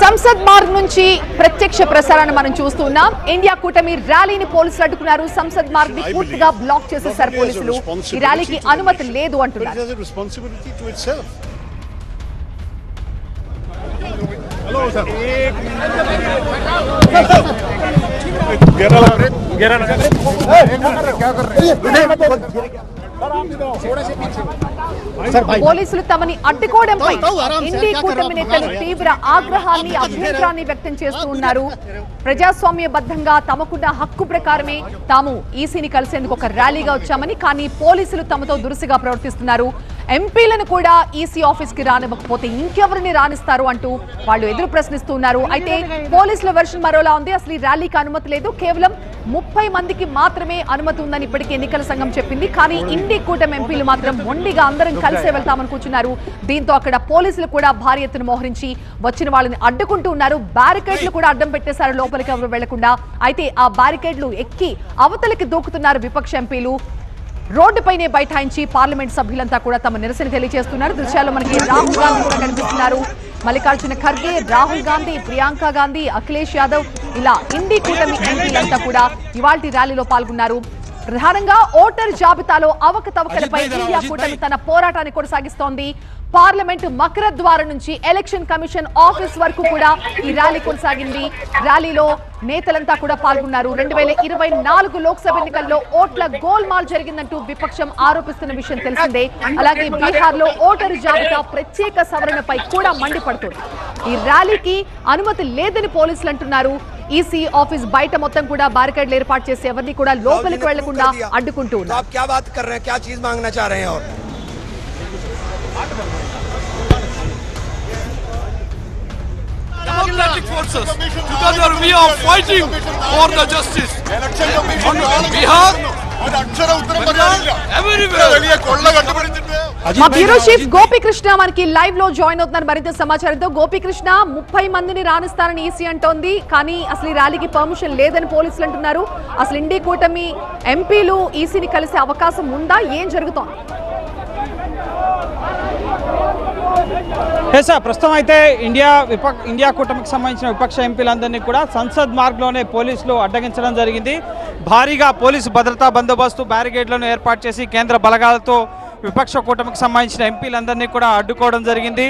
సంసద్ మార్గ్ నుంచి ప్రత్యక్ష ప్రసారాన్ని మనం చూస్తున్నాం. ఇండియా కూటమి ర్యాలీని పోలీసులు అడ్డుకున్నారు. సంసద్ మార్గ్ ని పూర్తిగా బ్లాక్ చేసేశారు పోలీసులు. ఈ ర్యాలీకి అనుమతి లేదు అంటున్నారు. పోలీసులు తమని అడ్డుకోవడంపై ఇండి కూటమి నేతలు తీవ్ర ఆగ్రహాన్ని అభ్యంతరాన్ని వ్యక్తం చేస్తూ ఉన్నారు. ప్రజాస్వామ్యబద్ధంగా తమకున్న హక్కు ప్రకారమే తాము ఈసీని కలిసేందుకు ఒక ర్యాలీగా వచ్చామని, కానీ పోలీసులు తమతో దురుసుగా ప్రవర్తిస్తున్నారు. ఎంపీలను కూడా ఈసీ ఆఫీస్ కి రానివ్వకపోతే ఇంకెవరిని రాణిస్తారు అంటూ వాళ్ళు ఎదురు ప్రశ్నిస్తున్నారు. అయితే పోలీసుల వెర్షన్ మరోలా ఉంది. అసలు ఈ ర్యాలీకి అనుమతి లేదు, కేవలం 30 మందికి మాత్రమే అనుమతి ఉందని ఇప్పటికే ఎన్నికల సంఘం చెప్పింది. కానీ ఇండి కూటమి ఎంపీలు మాత్రం మొండిగా అందరం కలిసే వెళ్తామని కూర్చున్నారు. దీంతో అక్కడ పోలీసులు కూడా భారీ ఎత్తున మోహరించి వచ్చిన వాళ్ళని అడ్డుకుంటూ ఉన్నారు. బ్యారికేడ్లు కూడా అడ్డం పెట్టేశారు లోపలికి ఎవరు వెళ్లకుండా. అయితే ఆ బ్యారికేడ్లు ఎక్కి అవతలికి దూకుతున్నారు విపక్ష ఎంపీలు. రోడ్డుపైనే బైఠాయించి పార్లమెంట్ సభ్యులంతా కూడా తమ నిరసన తెలియజేస్తున్నారు. దృశ్యాల్లో మనకి రాహుల్ గాంధీ కూడా కనిపిస్తున్నారు. మల్లికార్జున ఖర్గే, రాహుల్ గాంధీ, ప్రియాంక గాంధీ, అఖిలేష్ యాదవ్, ఇలా ఇండి కూటమి ఎంపీలంతా కూడా ఇవాల్టి ర్యాలీలో పాల్గొన్నారు. ప్రధానంగా ఓటర్ జాబితాలో అవకతవకలపై ఇండియా కూటమి తన పోరాటాన్ని కొనసాగిస్తోంది. పార్లమెంటు మకర ద్వారం నుంచి ఎలక్షన్ కమిషన్ ఆఫీస్ వరకు కూడా ఈ ర్యాలీ కొనసాగింది. ర్యాలీలో నేతలంతా కూడా పాల్గొన్నారు. 2024 లోక్సభ ఎన్నికల్లో ఓట్ల గోల్మాల్ జరిగిందంటూ విపక్షం ఆరోపిస్తున్న విషయం తెలిసిందే. అలాగే బీహార్ లో ఓటరు జాబితా ప్రత్యేక సవరణపై కూడా మండిపడుతుంది. ఈ ర్యాలీకి అనుమతి లేదని పోలీసులు అంటున్నారు. ఈసీ ఆఫీస్ బయట మొత్తం కూడా బారికేడ్లు ఏర్పాటు చేసి ఎవరిని కూడా లోపలికి వెళ్లకుండా అడ్డుకుంటూ ఉన్నారు. Democratic forces together we are fighting for the justice on Bihar మా బ్యూరో చీఫ్ గోపీకృష్ణ మనకి లైవ్ లో జాయిన్ అవుతున్నారు మరింత సమాచారంతో. గోపీకృష్ణ, 30 మందిని రాణిస్తారని ఈసీ అంటోంది, కానీ అసలు ఈ ర్యాలీకి పర్మిషన్ లేదని పోలీసులు అంటున్నారు. అసలు ఇండి కూటమి ఎంపీలు ఈసీని కలిసే అవకాశం ఉందా? ఏం జరుగుతోంది? ప్రస్తుతం అయితే ఇండియా కూటమికి సంబంధించిన విపక్ష ఎంపీలందరినీ కూడా సంసద్ మార్గ్లోనే పోలీసులు అడ్డగించడం జరిగింది. భారీగా పోలీసు భద్రతా బందోబస్తు బ్యారికేడ్లను ఏర్పాటు చేసి కేంద్ర బలగాలతో విపక్ష కూటమికి సంబంధించిన ఎంపీలందరినీ కూడా అడ్డుకోవడం జరిగింది.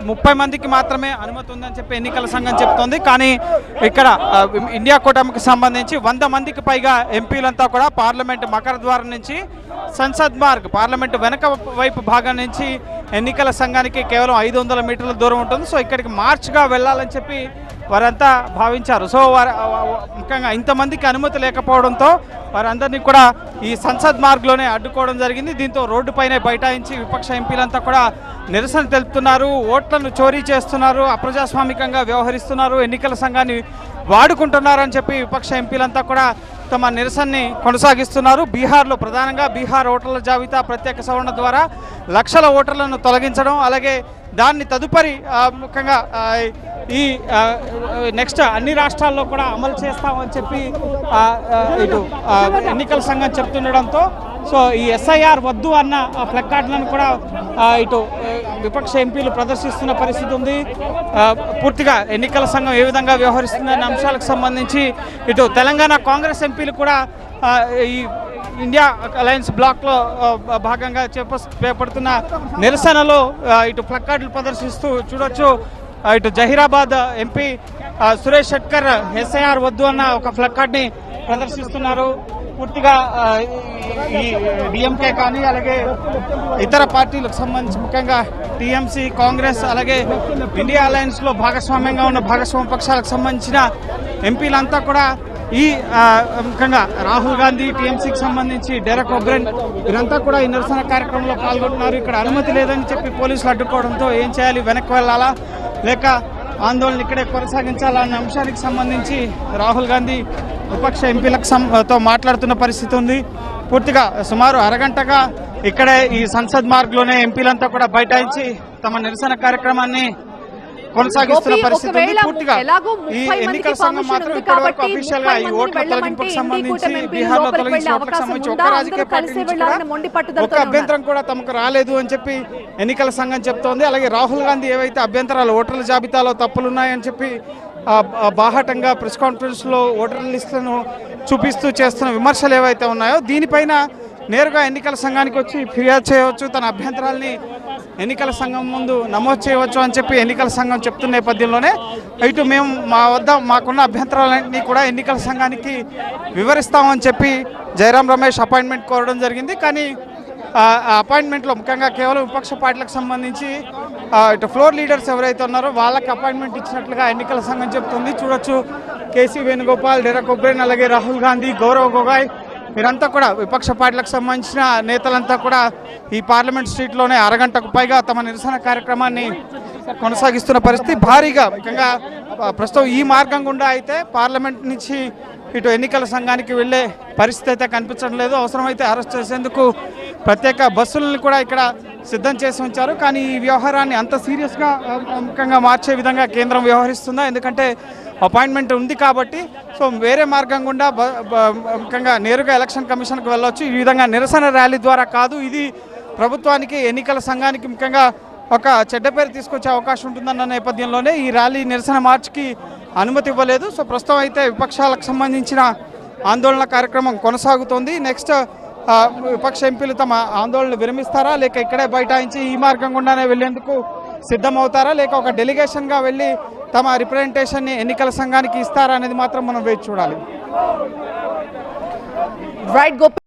30 మందికి మాత్రమే అనుమతి ఉందని చెప్పి ఎన్నికల సంఘం చెప్తోంది. కానీ ఇక్కడ ఇండియా కూటమికి సంబంధించి 100 మందికి పైగా ఎంపీలంతా కూడా పార్లమెంటు మకర ద్వారం నుంచి సంసద్ మార్గ్ పార్లమెంటు వెనక వైపు భాగం నుంచి ఎన్నికల సంఘానికి కేవలం 500 మీటర్ల దూరం ఉంటుంది. సో ఇక్కడికి మార్చ్గా వెళ్ళాలని చెప్పి వారంతా భావించారు. సో ముఖ్యంగా ఇంతమందికి అనుమతి లేకపోవడంతో వారందరినీ కూడా ఈ సంసద్ మార్గ్లోనే అడ్డుకోవడం జరిగింది. దీంతో రోడ్డుపైనే బైఠాయించి విపక్ష ఎంపీలంతా కూడా నిరసన తెలుపుతున్నారు. ఓట్లను చోరీ చేస్తున్నారు, అప్రజాస్వామికంగా వ్యవహరిస్తున్నారు, ఎన్నికల సంఘాన్ని వాడుకుంటున్నారని చెప్పి విపక్ష ఎంపీలంతా కూడా తమ నిరసనని కొనసాగిస్తున్నారు. బీహార్లో ప్రధానంగా బీహార్ ఓటర్ల జాబితా ప్రత్యేక సవరణ ద్వారా లక్షల ఓటర్లను తొలగించడం, అలాగే దాన్ని తదుపరి ముఖ్యంగా ఈ నెక్స్ట్ అన్ని రాష్ట్రాల్లో కూడా అమలు చేస్తామని చెప్పి ఇటు ఎన్నికల సంఘం చెప్తుండడంతో సో ఈ ఎస్ఐఆర్ వద్దు అన్న ప్లకార్డులను కూడా ఇటు విపక్ష ఎంపీలు ప్రదర్శిస్తున్న పరిస్థితి ఉంది. పూర్తిగా ఎన్నికల సంఘం ఏ విధంగా వ్యవహరిస్తుందనే అంశాలకు సంబంధించి ఇటు తెలంగాణ కాంగ్రెస్ ఎంపీలు కూడా ఈ ఇండియా అలయన్స్ బ్లాక్లో భాగంగా చేపడుతున్న నిరసనలో ఇటు ప్లకార్డులు ప్రదర్శిస్తూ చూడొచ్చు. ఇటు జహీరాబాద్ ఎంపీ సురేష్ షెట్కర్ ఎస్ఐఆర్ వద్దు అన్న ఒక ప్లకార్డ్ని ప్రదర్శిస్తున్నారు. పూర్తిగా ఈ డిఎంకే కానీ అలాగే ఇతర పార్టీలకు సంబంధించి ముఖ్యంగా టీఎంసీ, కాంగ్రెస్, అలాగే ఇండియా అలయన్స్లో భాగస్వామ్యంగా ఉన్న భాగస్వామ్య పక్షాలకు సంబంధించిన ఎంపీలంతా కూడా ఈ ముఖ్యంగా రాహుల్ గాంధీ, టీఎంసీకి సంబంధించి డెరెక్ ఒబ్రెన్ వీరంతా కూడా ఈ నిరసన కార్యక్రమంలో పాల్గొంటున్నారు. ఇక్కడ అనుమతి లేదని చెప్పి పోలీసులు అడ్డుకోవడంతో ఏం చేయాలి, వెనక్కి వెళ్ళాలా లేక ఆందోళన ఇక్కడే కొనసాగించాలా అన్న అంశానికి సంబంధించి రాహుల్ గాంధీ విపక్ష ఎంపీలతో మాట్లాడుతున్న పరిస్థితి ఉంది. పూర్తిగా సుమారు అరగంటగా ఇక్కడే ఈ సంసద్ మార్గ్లోనే ఎంపీలంతా కూడా బైఠాయించి తమ నిరసన కార్యక్రమాన్ని కొనసాగిస్తున్న గోపి, పరిస్థితి ఉంది. ఒకవేళ పూర్తిగా ఎలాగో ఈ 30 ఎన్నికల మందికి సంఘం పర్మిషన్ మాత్రం ఉంది ఇప్పటివరకు కాబట్టి అఫీషియల్ గా ఈ 30 ఓట్ల మందిని తొలగింపుకు వెళ్ళమంటే సంబంధించి ఇండి కూటమి బీహార్లో లోపలికి తొలగించిన వెళ్ళే ఓట్లకు అవకాశం సంబంధించి ఉందా? ఒక్క రాజకీయ అందరూ పార్టీ కలిసే నుంచి వెళ్ళాలని మొండి కూడా పట్టుదలతో ఒక అభ్యంతరం కూడా తమకు రాలేదు అని చెప్పి ఎన్నికల సంఘం చెప్తోంది. అలాగే రాహుల్ గాంధీ ఏవైతే అభ్యంతరాలు ఓటర్ల జాబితాలో తప్పులున్నాయని చెప్పి బాహాటంగా ప్రెస్ కాన్ఫరెన్స్లో ఓటర్ల లిస్టులను చూపిస్తూ చేస్తున్న విమర్శలు ఏవైతే ఉన్నాయో దీనిపైన నేరుగా ఎన్నికల సంఘానికి వచ్చి ఫిర్యాదు చేయవచ్చు, తన అభ్యంతరాల్ని ఎన్నికల సంఘం ముందు నమోదు చేయవచ్చు అని చెప్పి ఎన్నికల సంఘం చెప్తున్న నేపథ్యంలోనే ఇటు మేము మాకున్న అభ్యంతరాలన్నింటినీ కూడా ఎన్నికల సంఘానికి వివరిస్తామని చెప్పి జయరాం రమేష్ అపాయింట్మెంట్ కోరడం జరిగింది. కానీ ఆ అపాయింట్మెంట్లో ముఖ్యంగా కేవలం విపక్ష పార్టీలకు సంబంధించి ఇటు ఫ్లోర్ లీడర్స్ ఎవరైతే ఉన్నారో వాళ్ళకి అపాయింట్మెంట్ ఇచ్చినట్లుగా ఎన్నికల సంఘం చెప్తుంది. చూడొచ్చు కేసీ వేణుగోపాల్, డెరెక్ ఒబ్రేన్, అలాగే రాహుల్ గాంధీ, గౌరవ్ గొగోయ్ వీరంతా కూడా విపక్ష పార్టీలకు సంబంధించిన నేతలంతా కూడా ఈ పార్లమెంట్ స్ట్రీట్లోనే అరగంటకు పైగా తమ నిరసన కార్యక్రమాన్ని కొనసాగిస్తున్న పరిస్థితి. భారీగా ముఖ్యంగా ప్రస్తుతం ఈ మార్గం గుండా అయితే పార్లమెంట్ నుంచి ఇటు ఎన్నికల సంఘానికి వెళ్ళే పరిస్థితి అయితే కనిపించడం లేదు. అవసరమైతే అరెస్ట్ చేసేందుకు ప్రత్యేక బస్సులను కూడా ఇక్కడ సిద్ధం చేసి ఉంచారు. కానీ ఈ వ్యవహారాన్ని అంత సీరియస్గా ముఖ్యంగా మార్చే విధంగా కేంద్రం వ్యవహరిస్తుందా? ఎందుకంటే అపాయింట్మెంట్ ఉంది కాబట్టి సో వేరే మార్గం గుండా ముఖ్యంగా నేరుగా ఎలక్షన్ కమిషన్కి వెళ్ళవచ్చు. ఈ విధంగా నిరసన ర్యాలీ ద్వారా కాదు, ఇది ప్రభుత్వానికి ఎన్నికల సంఘానికి ముఖ్యంగా ఒక చెడ్డ పేరు తీసుకొచ్చే అవకాశం ఉంటుందన్న నేపథ్యంలోనే ఈ ర్యాలీ నిరసన మార్చ్కి అనుమతి ఇవ్వలేదు. సో ప్రస్తుతం అయితే విపక్షాలకు సంబంధించిన ఆందోళన కార్యక్రమం కొనసాగుతోంది. నెక్స్ట్ విపక్ష ఎంపీలు తమ ఆందోళన విరమిస్తారా, లేక ఇక్కడే బైఠాయించి ఈ మార్గం గుండానే వెళ్లేందుకు సిద్ధమవుతారా, లేక ఒక డెలిగేషన్గా వెళ్ళి తమ రిప్రజెంటేషన్ని ఎన్నికల సంఘానికి ఇస్తారా అనేది మాత్రం మనం వేచి చూడాలి. రైట్ గోపి.